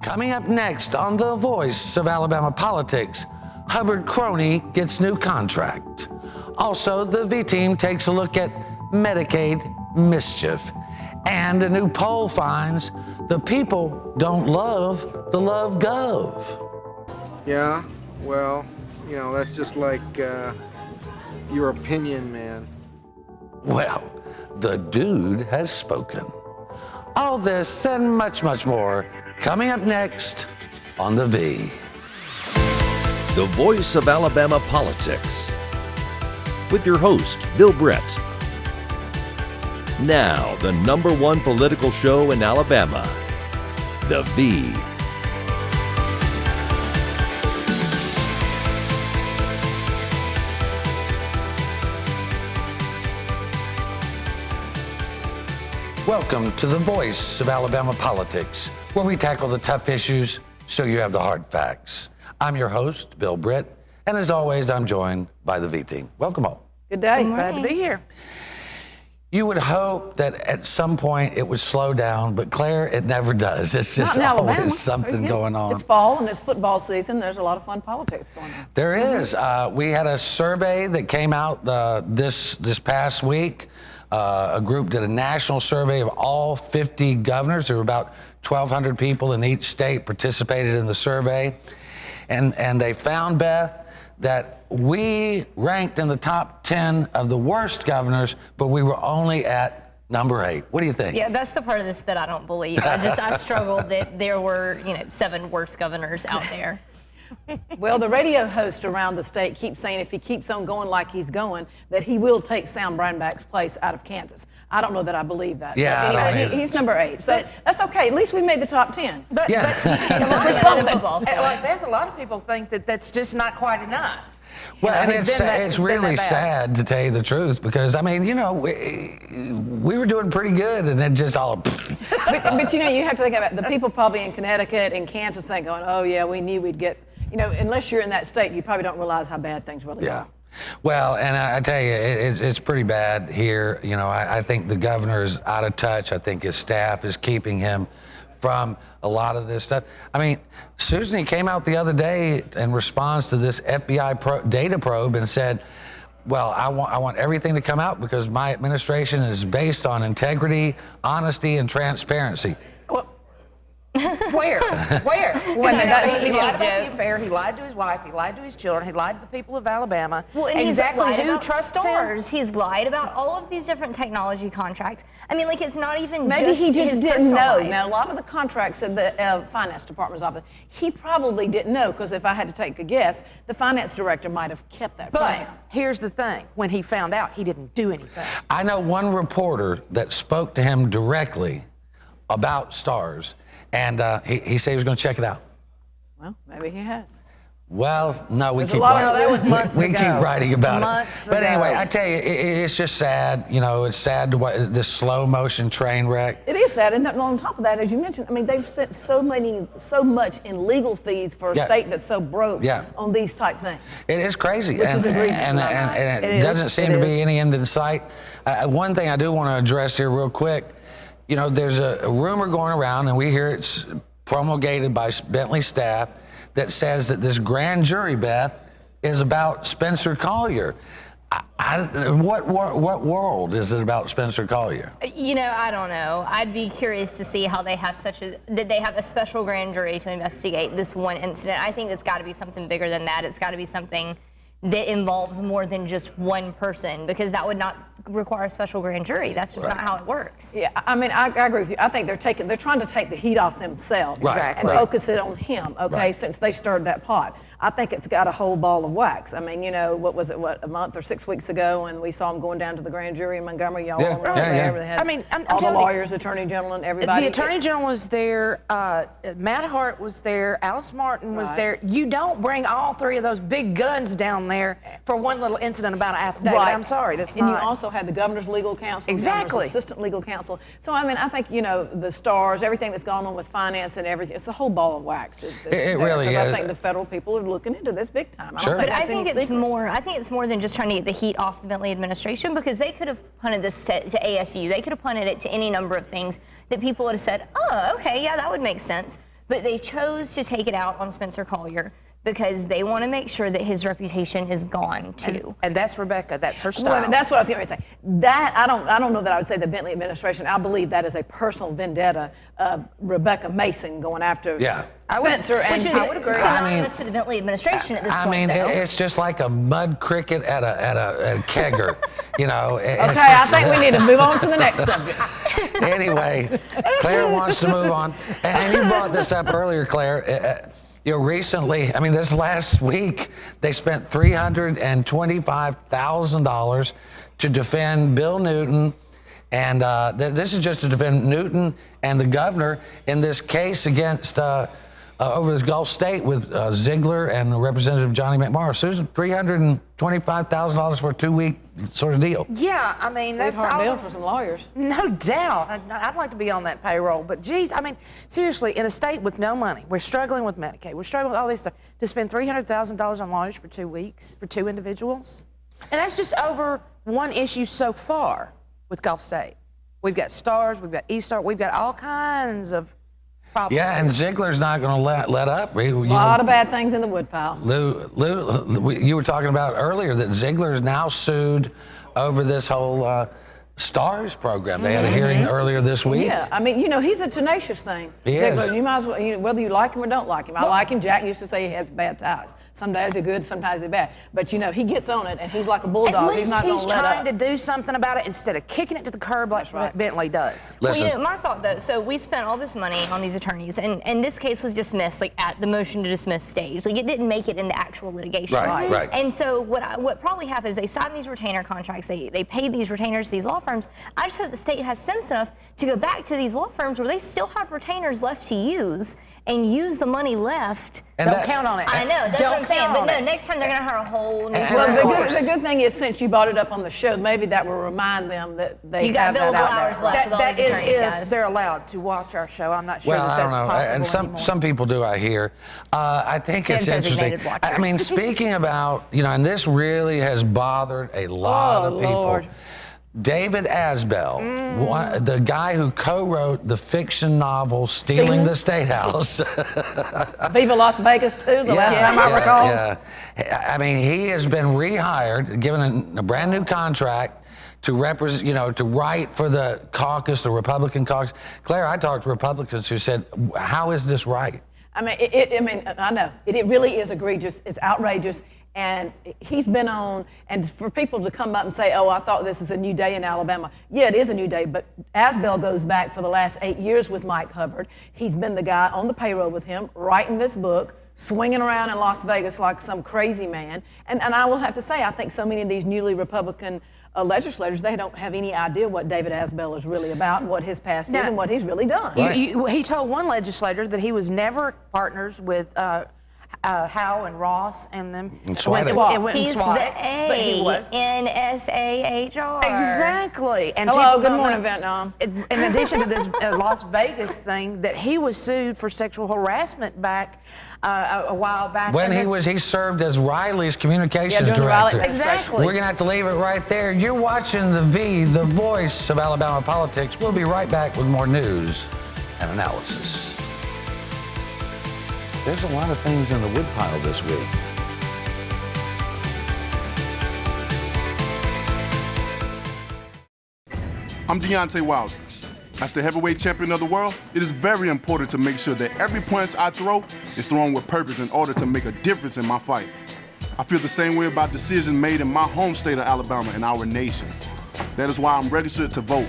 Coming up next on The Voice of Alabama Politics, Hubbard crony gets new contract. Also, the V-Team takes a look at Medicaid mischief. And a new poll finds the people don't love the Love Gov. Yeah, well, you know, that's just like your opinion, man. Well, the dude has spoken. All this and much, much more coming up next on The V. The Voice of Alabama Politics with your host, Bill Brett. Now, the #1 political show in Alabama, The V. Welcome to The Voice of Alabama Politics, where we tackle the tough issues so you have the hard facts. I'm your host, Bill Britt, and as always, I'm joined by the V-Team. Welcome all. Good day. Glad to be here. You would hope that at some point it would slow down, but Claire, it never does. It's just always something going on. It's fall and it's football season. There's a lot of fun politics going on. There is. We had a survey that came out this past week. A group did a national survey of all 50 governors. There were about 1,200 people in each state participated in the survey. And they found, Beth, that we ranked in the top 10 of the worst governors, but we were only at number 8. What do you think? Yeah, that's the part of this that I don't believe. I struggled that there were, 7 worst governors out there. Well, the radio host around the state keeps saying if he keeps on going like he's going, that he will take Sam Brownback's place out of Kansas. I don't know that I believe that. Yeah, but anyway, he's number 8, so that's okay. At least we made the top 10. But Beth, a lot of people think that that's just not quite enough. Well, and it's really sad, to tell you the truth, because, I mean, we were doing pretty good, and then just all... but you have to think about the people probably in Connecticut and Kansas think going, oh, yeah, we knew we'd get... unless you're in that state, you probably don't realize how bad things really are. Well, and I tell you, it's pretty bad here. I think the governor is out of touch. I think his staff is keeping him from a lot of this stuff. I mean, Susan came out the other day in response to this FBI data probe and said, well, I want everything to come out because my administration is based on integrity, honesty, and transparency. Where? When he lied about the affair. He lied to his wife. He lied to his children. He lied to the people of Alabama. Well, and exactly he's lied who about trusts stores. him? He's lied about all of these different technology contracts. I mean, it's not even Maybe he just his didn't know. life. Now, a lot of the contracts at the finance department's office, he probably didn't know, because if I had to take a guess, the finance director might have kept that from him. But here's the thing. When he found out, he didn't do anything. I know one reporter that spoke to him directly about stars, and he said he was going to check it out. Well, maybe he has. Well, no, we There's keep a lot writing. of- that was months we ago. keep writing about Months it. But ago. anyway, I tell you, it's just sad. It's sad to watch this slow motion train wreck. It is sad, and on top of that, as you mentioned, I mean, they've spent so much in legal fees for a state that's so broke on these type things. It is crazy, Which is egregious. and it It doesn't is. seem It to is. be any end in sight. One thing I do want to address here real quick, there's a rumor going around, and we hear it's promulgated by Bentley staff, that says that this grand jury, Beth, is about Spencer Collier. What world is it about Spencer Collier? I don't know. I'd be curious to see how they have that they have a special grand jury to investigate this one incident. I think it's got to be something bigger than that. It's got to be something that involves more than just one person, because that would not require a special grand jury. That's just not how it works. Yeah, I mean, I agree with you. I think they're trying to take the heat off themselves and focus it on him, since they stirred that pot. I think it's got a whole ball of wax. I mean, what was it, a month or 6 weeks ago, and we saw him going down to the grand jury in Montgomery, y'all all around there. They had all the lawyers, attorney general, and everybody. The attorney general was there, Matt Hart was there, Alice Martin was there. You don't bring all 3 of those big guns down there for one little incident about an affidavit. I'm sorry, that's not. And you also had the governor's legal counsel, the governor's assistant legal counsel. So, I mean, I think, the stars, everything that's gone on with finance and everything, it's a whole ball of wax. It really is. I think the federal people are looking into this big time. I think it's more than just trying to get the heat off the Bentley administration, because they could have punted this to ASU. They could have punted it to any number of things that people would have said, oh, okay, yeah, that would make sense. but they chose to take it out on Spencer Collier because they want to make sure that his reputation is gone too. And that's Rebecca. That's her style. Well, that's what I was going to say. That I don't know that I would say the Bentley administration. I believe that is a personal vendetta of Rebecca Mason going after Spencer, which is I would agree. synonymous to the Bentley administration at this point. I mean, though. it's just like a mud cricket at a kegger, you know. Okay, I think we need to move on to the next subject. Anyway, Claire wants to move on, and you brought this up earlier, Claire. You know, recently, I mean, this last week, they spent $325,000 to defend Bill Newton, and this is just to defend Newton and the governor in this case against over the Gulf State with Ziegler and Representative Johnny McMorris. Susan, $325,000 for a 2-week sort of deal. Yeah, I mean, that's Hard all. deal for some lawyers. No doubt. I'd like to be on that payroll. But, geez, I mean, seriously, in a state with no money, we're struggling with Medicaid, we're struggling with all this stuff, to spend $300,000 on lawyers for 2 weeks for 2 individuals? And that's just over one issue so far with Gulf State. We've got Stars, we've got E-Star, we've got all kinds of problems. Yeah, and Ziegler's not going to let up. A lot of bad things in the woodpile. Lou, you were talking about earlier that Ziegler is now sued over this whole STARS program. They had a hearing earlier this week. Yeah, I mean, you know, he's a tenacious thing. He Ziegler, is. you might as well, whether you like him or don't like him. I like him. Jack used to say he has bad ties. Some days they're good, sometimes they're bad. But, you know, he gets on it, and he's like a bulldog. At least he's not going to let up. trying to do something about it instead of kicking it to the curb like Bentley does. Listen. Well, you know, my thought though, so we spent all this money on these attorneys, and this case was dismissed like at the motion to dismiss stage. Like it didn't make it into actual litigation. Right. And so what probably happened is they signed these retainer contracts, they paid these retainers to these law firms. I just hope the state has sense enough to go back to these law firms where they still have retainers left to use and use the money left. And Don't count on it. I know, that's Don't what I'm saying. count But on no, it. next time they're going to have a whole new Well, course. the good thing is, since you brought it up on the show, maybe that will remind them that they You got have that billable out hours there. left with all That these is attorneys, if guys. they're allowed to watch our show. I'm not sure Well, that I that's don't know, possible and anymore. some people do. I hear. I think it's And interesting. designated I mean, watchers. speaking about and this really has bothered a lot of people. Lord. David Asbell, the guy who co-wrote the fiction novel "Stealing the State House." Viva Las Vegas, too, the last time I recall. Yeah. I mean, he has been rehired, given a brand new contract to represent, to write for the caucus, the Republican caucus. Claire, I talked to Republicans who said, "How is this right?" I mean, I know. It really is egregious. It's outrageous. And he's been on, and for people to come up and say, oh, I thought this is a new day in Alabama. Yeah, it is a new day, but Asbell goes back for the last 8 years with Mike Hubbard. He's been the guy on the payroll with him, writing this book, swinging around in Las Vegas like some crazy man. And I will have to say, I think so many of these newly Republican legislators, they don't have any idea what David Asbell is really about and what his past is and what he's really done. He told one legislator that he was never partners with Howe and Ross and them. He's but he the was. A-N-S-A-H-R. Exactly. And Hello, people good don't morning, know- Vietnam. In addition to this Las Vegas thing, that he was sued for sexual harassment back a while back. When and he served as Riley's communications during the Riley director. administration. Exactly. We're gonna have to leave it right there. You're watching the voice of Alabama politics. We'll be right back with more news and analysis. There's a lot of things in the woodpile this week. I'm Deontay Wilder. As the heavyweight champion of the world, it is very important to make sure that every punch I throw is thrown with purpose in order to make a difference in my fight. I feel the same way about decisions made in my home state of Alabama and our nation. That is why I'm registered to vote.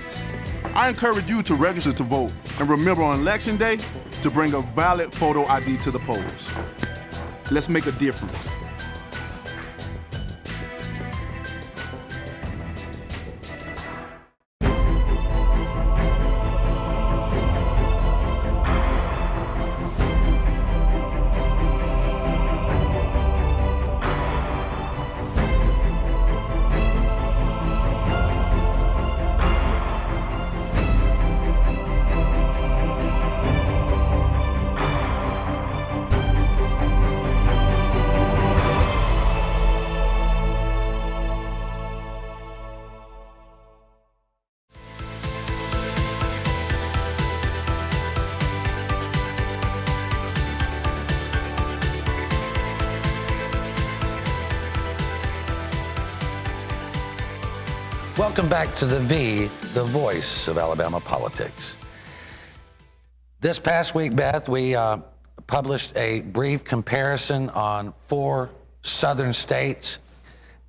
I encourage you to register to vote and remember on Election Day to bring a valid photo ID to the polls. Let's make a difference. Welcome back to the voice of Alabama politics. This past week, Beth, we published a brief comparison on 4 southern states,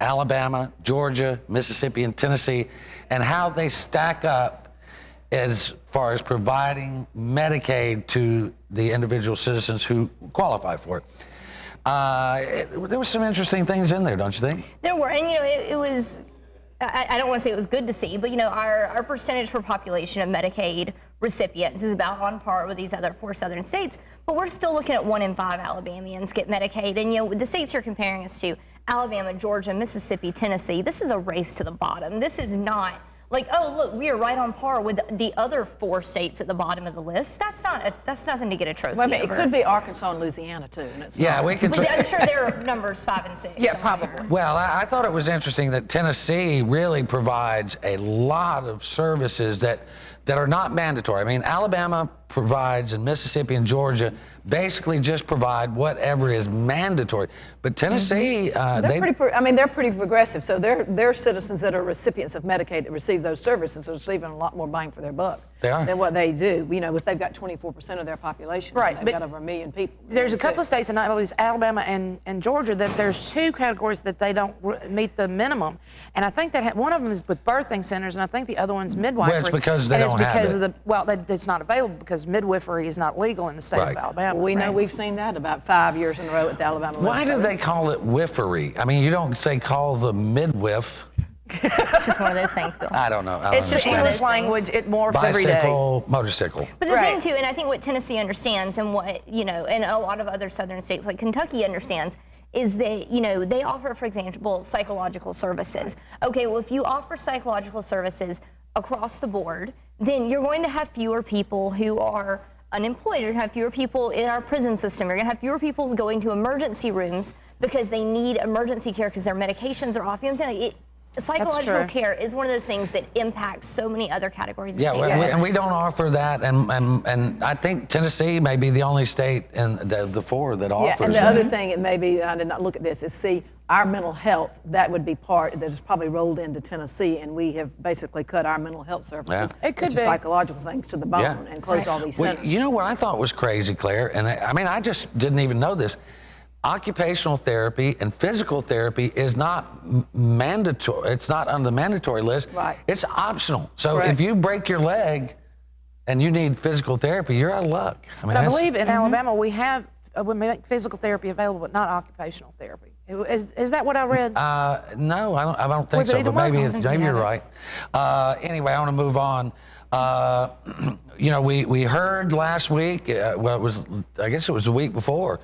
Alabama, Georgia, Mississippi, and Tennessee, and how they stack up as far as providing Medicaid to the individual citizens who qualify for it. There were some interesting things in there, don't you think? There were, and it was, I don't want to say it was good to see, but our percentage per population of Medicaid recipients is about on par with these other 4 southern states, but we're still looking at 1 in 5 Alabamians get Medicaid. And the states you're comparing us to, Alabama, Georgia, Mississippi, Tennessee, this is a race to the bottom. This is not like, oh, look, we are right on par with the other 4 states at the bottom of the list. That's nothing to get a trophy Well, I mean, over. It could be Arkansas and Louisiana, too. And it's not. We could. But I'm sure there are numbers 5 and 6. Yeah, probably. Well, I thought it was interesting that Tennessee really provides a lot of services that are not mandatory. I mean, Alabama provides, and Mississippi and Georgia basically just provide whatever is mandatory. But Tennessee, they're pretty progressive. So their citizens that are recipients of Medicaid that receive those services are receiving a lot more bang for their buck than what they do. If they've got 24% of their population, right? They've got over 1 million people. There's a couple of states, and not Alabama and Georgia, that there's 2 categories that they don't meet the minimum. And I think that one of them is with birthing centers, and I think the other one's midwifery. Well, it's because they don't have it. It's not available because midwifery is not legal in the state of Alabama. Well, we know we've seen that about 5 years in a row at the Alabama Why do they call it whiffery? I mean, you don't call the midwife. It's just one of those things, Bill. I don't know. It's just English language. It morphs every day. Bicycle, motorcycle. But the thing too, and I think what Tennessee understands, and what and a lot of other southern states like Kentucky understands, is that they offer, for example, psychological services. Okay, well, if you offer psychological services across the board, then you're going to have fewer people who are unemployed. You're going to have fewer people in our prison system. You're going to have fewer people going to emergency rooms because they need emergency care because their medications are off. You know what I'm saying? Psychological care is one of those things that impacts so many other categories of state. And we don't offer that, and I think Tennessee may be the only state in the 4 that offers. Yeah, and the other thing, it may be, I did not look at this, is our mental health, that would be part that is probably rolled into Tennessee, and we have basically cut our mental health services, it could be psychological things, to the bone and closed all these centers. You know what I thought was crazy, Claire, and I just didn't even know this. Occupational therapy and physical therapy is not mandatory. It's not on the mandatory list. Right. It's optional. So if you break your leg and you need physical therapy, you're out of luck. I believe in Alabama we make physical therapy available, but not occupational therapy. Is that what I read? No, I don't think so. But maybe you're right. Anyway, I want to move on. We heard last week. I guess it was the week before.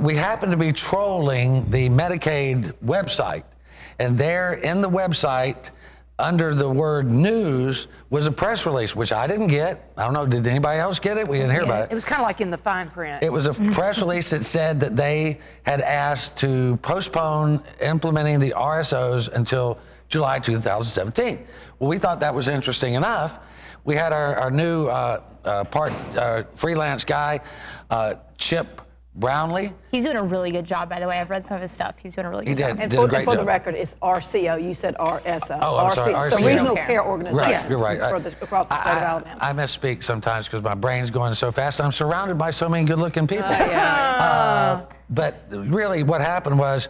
We happened to be trolling the Medicaid website, and there in the website, under the word news, was a press release, which I didn't get. I don't know, did anybody else get it? We didn't hear about it. It was kind of like in the fine print. It was a press release that said that they had asked to postpone implementing the RSOs until July 2017. Well, we thought that was interesting enough. We had our new freelance guy, Chip Brownlee. He's doing a really good job, by the way. I've read some of his stuff. He's doing a really good job. And for the record, it's RCO. You said RSO. Oh, I'm sorry, RCO. So Regional Care Organizations. Right, you're right. Across the state of Alabama. I misspeak sometimes because my brain's going so fast. I'm surrounded by so many good-looking people. But really, what happened was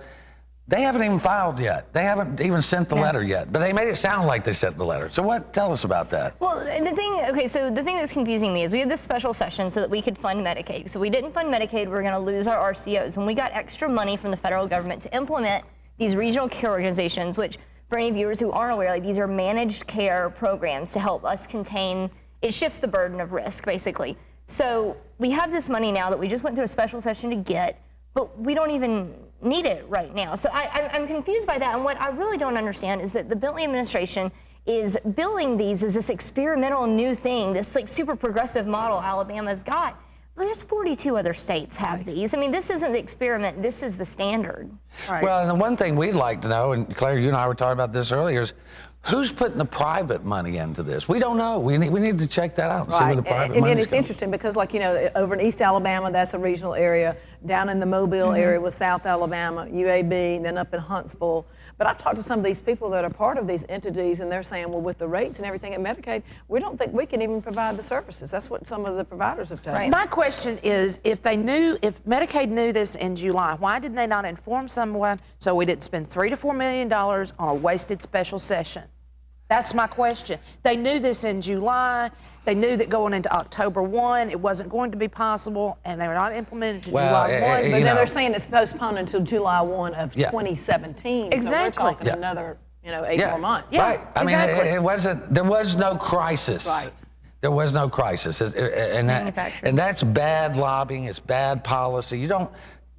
they haven't even filed yet. They haven't even sent the letter yet. But they made it sound like they sent the letter. So tell us about that. Well, the thing that's confusing me is we had this special session so that we could fund Medicaid. So we didn't fund Medicaid, we were going to lose our RCOs. When we got extra money from the federal government to implement these regional care organizations, which for any viewers who aren't aware, these are managed care programs to help us contain, it shifts the burden of risk, basically. So we have this money now that we just went through a special session to get, but we don't even need it right now. So I'm confused by that. And what I really don't understand is that the Bentley administration is billing these as this experimental new thing, this like super progressive model Alabama's got. Well, there's 42 other states have these. I mean, this isn't the experiment, this is the standard. Right. Well, and the one thing we'd like to know, and Claire, you and I were talking about this earlier, is Who's putting the private money into this? We don't know. We need to check that out and see where the private money is. And it's interesting because, like, you know, over in East Alabama, that's a regional area. Down in the Mobile area with South Alabama, UAB, then up in Huntsville. But I've talked to some of these people that are part of these entities, and they're saying, well, with the rates and everything at Medicaid, we don't think we can even provide the services. That's what some of the providers have told me. My question is, if Medicaid knew this in July, why did they not inform someone so we didn't spend $3 to $4 million on a wasted special session? That's my question. They knew this in July. They knew that going into October 1, it wasn't going to be possible, and they were not implemented to July 1. But now they're saying it's postponed until July 1 of 2017. Exactly. So we're talking another, 8 more months. Yeah, right. I mean, there was no crisis. Right. There was no crisis. And that's bad lobbying. It's bad policy. You don't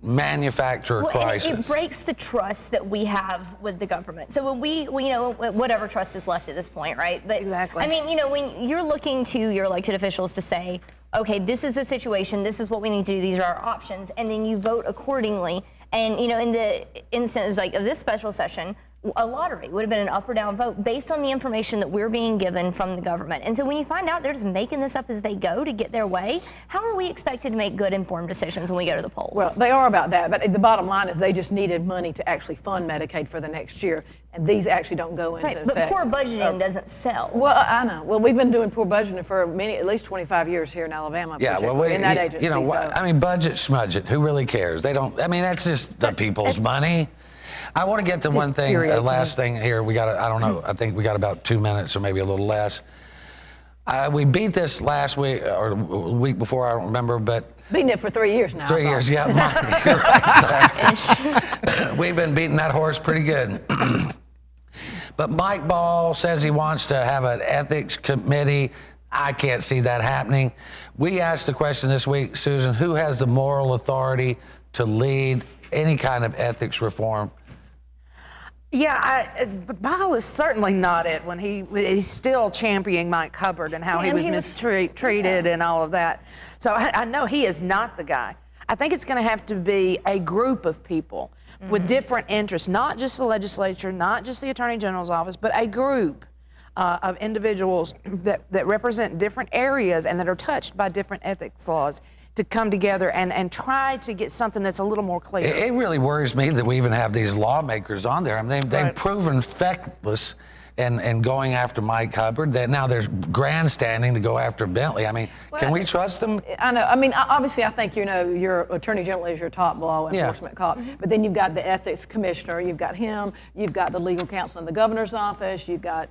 manufacture a crisis. It breaks the trust that we have with the government. So when we whatever trust is left at this point, right? But exactly. I mean, when you're looking to your elected officials to say, okay, this is the situation, this is what we need to do, these are our options, and then you vote accordingly. And in the instance like of this special session, a lottery would have been an up or down vote based on the information that we're being given from the government. And so when you find out they're just making this up as they go to get their way, how are we expected to make good informed decisions when we go to the polls? Well, they are about that, but the bottom line is they just needed money to actually fund Medicaid for the next year, and these actually don't go into effect. But poor budgeting doesn't sell. Well, I know. Well, we've been doing poor budgeting for at least 25 years here in Alabama. Yeah, well, in that agency. I mean, budget, smudge it. Who really cares? They don't. I mean, that's just the people's money. I want to get to one thing, last thing here. We got, I don't know, I think we got about 2 minutes or maybe a little less. We beat this last week or the week before, I don't remember, but. Beating it for 3 years now. 3 years, yeah. You're right. We've been beating that horse pretty good. But Mike Ball says he wants to have an ethics committee. I can't see that happening. We asked the question this week, Susan, who has the moral authority to lead any kind of ethics reform? Yeah, Ball is certainly not it when he's still championing Mike Hubbard and how he was mistreated and all of that. So I know he is not the guy. I think it's going to have to be a group of people with different interests, not just the legislature, not just the Attorney General's office, but a group of individuals that represent different areas and that are touched by different ethics laws to come together and try to get something that's a little more clear. It really worries me that we even have these lawmakers on there. I mean, they've proven feckless in going after Mike Hubbard. Now there's grandstanding to go after Bentley. I mean, can we trust them? I know. I mean, obviously, I think, your Attorney General is your top law enforcement cop. But then you've got the ethics commissioner. You've got him. You've got the legal counsel in the governor's office. You've got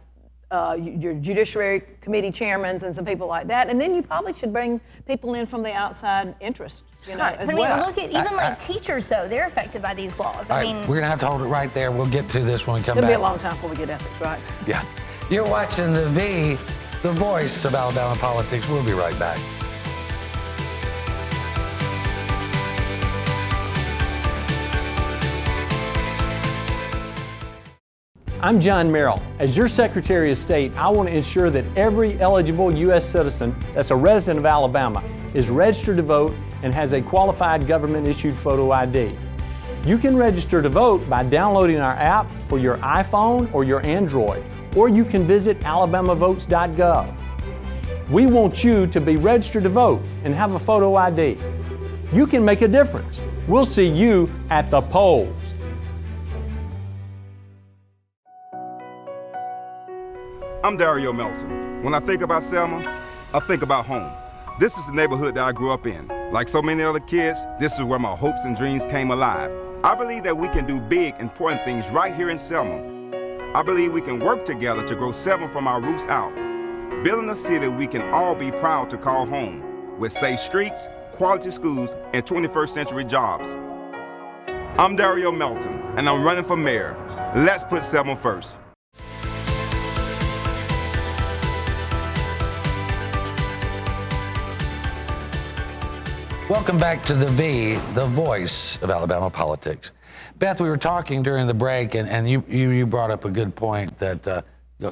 your judiciary committee chairmen and some people like that, and then you probably should bring people in from the outside interest, as well. I mean, look at even teachers, though, they're affected by these laws. I mean, we're gonna have to hold it right there. We'll get to this when we come back. It'll be a long time before we get ethics, right? Yeah. You're watching The V, the voice of Alabama politics. We'll be right back. I'm John Merrill. As your Secretary of State, I want to ensure that every eligible U.S. citizen that's a resident of Alabama is registered to vote and has a qualified government-issued photo ID. You can register to vote by downloading our app for your iPhone or your Android, or you can visit alabamavotes.gov. We want you to be registered to vote and have a photo ID. You can make a difference. We'll see you at the polls. I'm Dario Melton. When I think about Selma, I think about home. This is the neighborhood that I grew up in. Like so many other kids, this is where my hopes and dreams came alive. I believe that we can do big, important things right here in Selma. I believe we can work together to grow Selma from our roots out, building a city we can all be proud to call home, with safe streets, quality schools, and 21st century jobs. I'm Dario Melton, and I'm running for mayor. Let's put Selma first. Welcome back to The V, the voice of Alabama politics. Beth, we were talking during the break, and you brought up a good point that,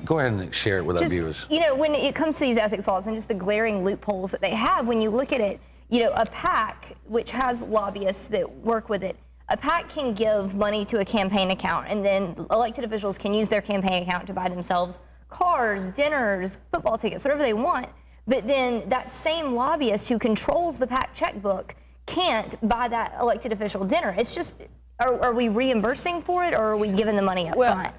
go ahead and share it with our viewers. When it comes to these ethics laws and just the glaring loopholes that they have, when you look at it, a PAC, which has lobbyists that work with it, A PAC can give money to a campaign account, and then elected officials can use their campaign account to buy themselves cars, dinners, football tickets, whatever they want. But then that same lobbyist who controls the PAC checkbook can't buy that elected official dinner. It's just, are we reimbursing for it, or are we giving the money up front?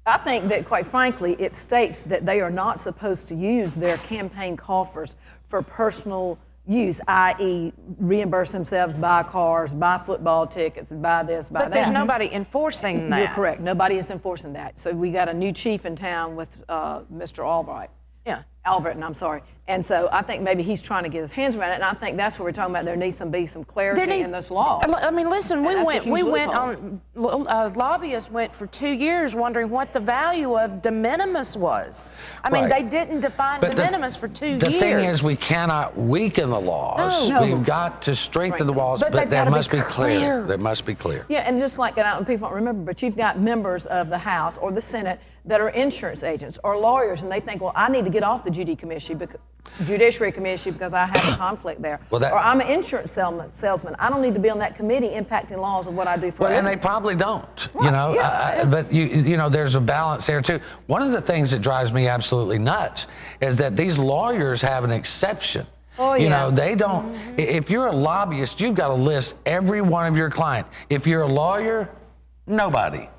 I think that, quite frankly, it states that they are not supposed to use their campaign coffers for personal use, i.e. reimburse themselves, buy cars, buy football tickets, buy this, buy that. But there's nobody enforcing that. You're correct. Nobody is enforcing that. So we got a new chief in town with Mr. Albright. Yeah. Albritton, I'm sorry. And so I think maybe he's trying to get his hands around it, and I think that's what we're talking about. There needs to be some clarity in this law. I mean, listen, lobbyists went for 2 years wondering what the value of de minimis was. I mean, they didn't define de minimis for 2 years. The thing is, we cannot weaken the laws. No. We've got to strengthen the laws, but they must be clear. They must be clear. Yeah, and just like that, people don't remember, but you've got members of the House or the Senate that are insurance agents or lawyers, and they think, well, I need to get off the Judiciary Commission because I have a conflict there. Or I'm an insurance salesman. I don't need to be on that committee impacting laws of what I do for a living. And they probably don't, right. you know. But you know, there's a balance there too. One of the things that drives me absolutely nuts is that these lawyers have an exception. Oh, you know, they don't. If you're a lobbyist, you've got to list every one of your clients. If you're a lawyer, nobody.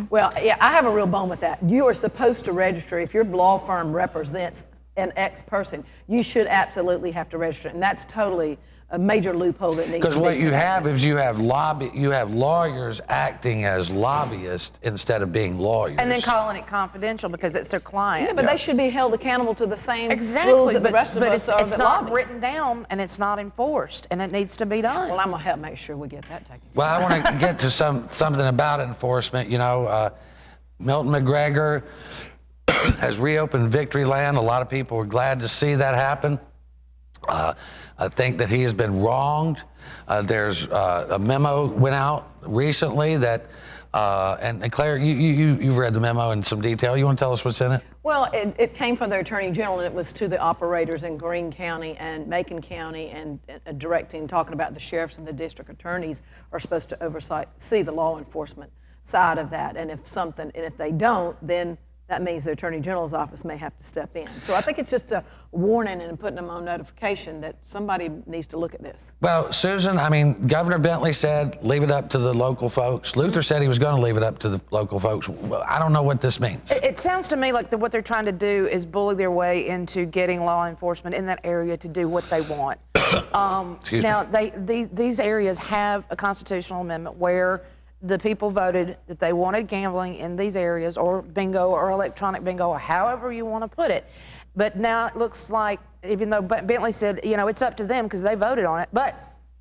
Well, yeah, I have a real bone with that. You are supposed to register. If your law firm represents an X person, you should absolutely have to register, and that's totally a major loophole that needs to be. Because what you have is you have lawyers acting as lobbyists instead of being lawyers. And then calling it confidential because it's their client. Yeah, but they should be held accountable to the same rules that the rest of us are. But it's not written down and it's not enforced, and it needs to be done. Well, I'm gonna help make sure we get that taken. Well, I want to get to something about enforcement. You know, Milton McGregor has reopened Victory Land. A lot of people are glad to see that happen. I think that he has been wronged. There's a memo went out recently that, and Claire, you've read the memo in some detail. You want to tell us what's in it? Well, it came from the Attorney General, and it was to the operators in Greene County and Macon County, and talking about the sheriffs and the district attorneys are supposed to see the law enforcement side of that. And if they don't, then that means the Attorney General's office may have to step in. So I think it's just a warning and putting them on notification that somebody needs to look at this. Well, Susan, I mean, Governor Bentley said leave it up to the local folks. Luther said he was going to leave it up to the local folks. Well, I don't know what this means. It sounds to me like what they're trying to do is bully their way into getting law enforcement in that area to do what they want. Now, these areas have a constitutional amendment where the people voted that they wanted gambling in these areas, or bingo, or electronic bingo, or however you want to put it. But now it looks like, even though Bentley said, you know, it's up to them because they voted on it, but,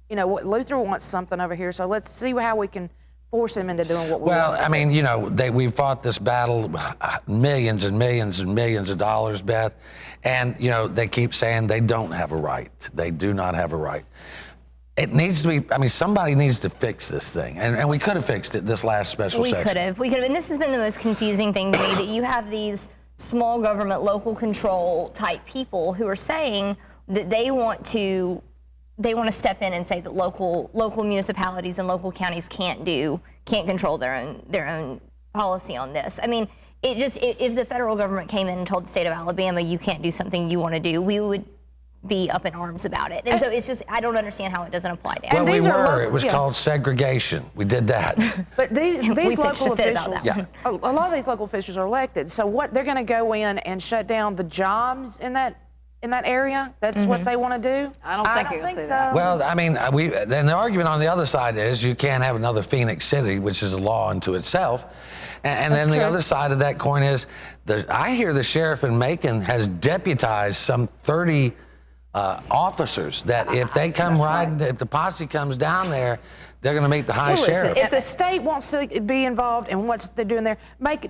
you know, Luther wants something over here, so let's see how we can force him into doing what we want. Well, I mean, you know, we've fought this battle, millions and millions and millions of dollars, Beth, and, you know, they keep saying they don't have a right. They do not have a right. It needs to be, I mean, somebody needs to fix this thing. And we could have fixed it this last special session. We could have. And this has been the most confusing thing to me, that you have these small government, local control type people who are saying that they want to step in and say that local municipalities and local counties can't control their own policy on this. I mean, if the federal government came in and told the state of Alabama, you can't do something you want to do, we would be up in arms about it. And so it's just, I don't understand how it doesn't apply to everyone. Well, it was called segregation. We did that. But these local officials, a lot of these local officials are elected. So what, they're going to go in and shut down the jobs in that area? That's what they want to do? I don't think so. Well, I mean, then the argument on the other side is you can't have another Phoenix City, which is a law unto itself. And then the other side of that coin is, I hear the sheriff in Macon has deputized some 30 officers that if they come if the posse comes down there, they're going to meet the high sheriff. If the state wants to be involved in what they're doing there,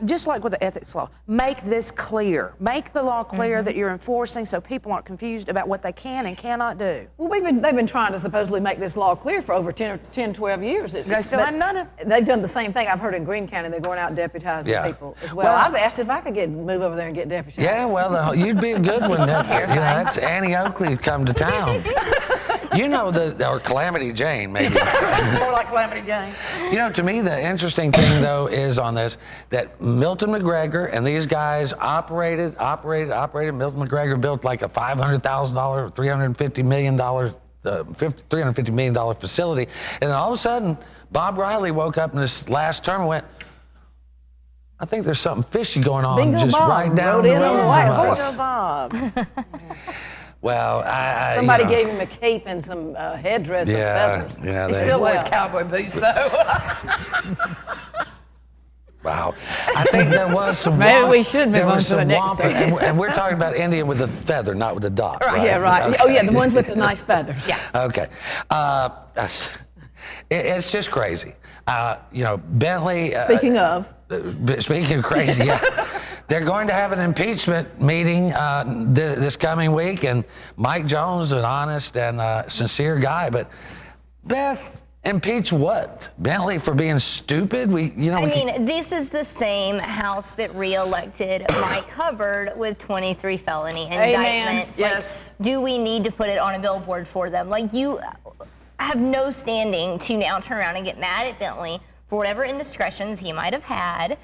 just like with the ethics law, make this clear. Make the law clear that you're enforcing, so people aren't confused about what they can and cannot do. Well, they've been trying to supposedly make this law clear for over 10, 12 years. They still haven't done it. They've done the same thing. I've heard in Greene County they're going out and deputizing people as well. I've asked if I could move over there and get deputized. Yeah, well, you'd be a good one. That's Annie Oakley come to town. You know, or Calamity Jane, maybe. More like Calamity Jane. You know, to me, the interesting thing, though, is on this, that Milton McGregor and these guys operated. Milton McGregor built like a $500,000, $350 million $350 million facility. And then all of a sudden, Bob Riley woke up in this last term and went, I think there's something fishy going on. Bingo just Bob right down rode the in on road the from white us. horse. Bingo Bob. Well, Somebody you know, gave him a cape and some headdress and feathers. Yeah, He still wears cowboy boots, though. Wow. I think there was some. Maybe we should move on to the next wampus, segment. and we're talking about Indian with the feather, not with the dot. Right? Yeah, right. Okay. Oh, yeah, the ones with the nice feathers. Yeah. Okay. It's just crazy. You know, Bentley. Speaking of crazy, yeah. They're going to have an impeachment meeting this coming week, and Mike Jones, an honest and sincere guy, but Beth, impeach what? Bentley for being stupid? This is the same House that reelected Mike Hubbard with 23 felony indictments. Yes. Like, do we need to put it on a billboard for them? Like, you have no standing to now turn around and get mad at Bentley for whatever indiscretions he might have had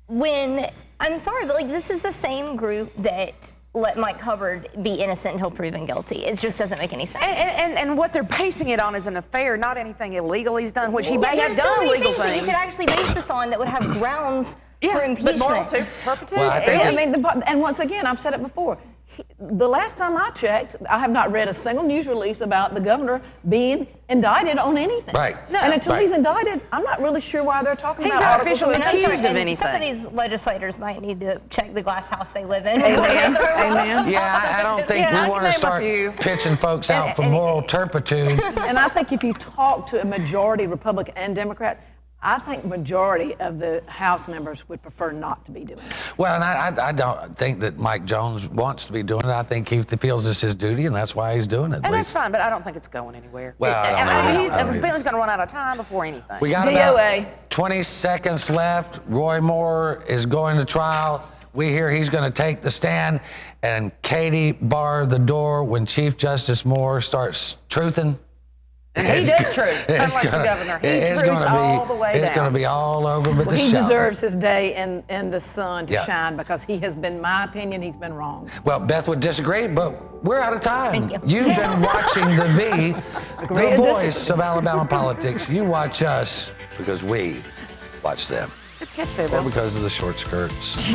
when, I'm sorry, but like, this is the same group that let Mike Hubbard be innocent until proven guilty. It just doesn't make any sense. And what they're basing it on is an affair, not anything illegal he's done, which he may have there's so done many illegal things that you things. could actually base this on that would have grounds for impeachment. But moral turpitude. Well, I think and once again, I've said it before. The last time I checked, I have not read a single news release about the governor being indicted on anything. Right. No. And until he's indicted, I'm not really sure why they're talking He's about not articles officially of accused impeachment. of anything. Some of these legislators might need to check the glass house they live in. Amen. Amen. Yeah, I don't think we want to start pitching folks out for moral turpitude. And I think if you talk to a majority Republican and Democrat, I think majority of the House members would prefer not to be doing this. Well, and I don't think that Mike Jones wants to be doing it. I think he feels it's his duty, and that's why he's doing it. And that's fine, but I don't think it's going anywhere. Well, I don't either. Bentley's going to run out of time before anything. We got about 20 seconds left. Roy Moore is going to trial. We hear he's going to take the stand, and Katie barred the door when Chief Justice Moore starts truthing. And he does truth, unlike the governor. He truths all the way down. It's going to be all over with the He show. deserves his day in the sun to shine because he has been, my opinion, he's been wrong. Well, Beth would disagree, but we're out of time. You've been watching The V, the voice of Alabama politics. You watch us because we watch them. Good catch there, Or Bill. because of the short skirts.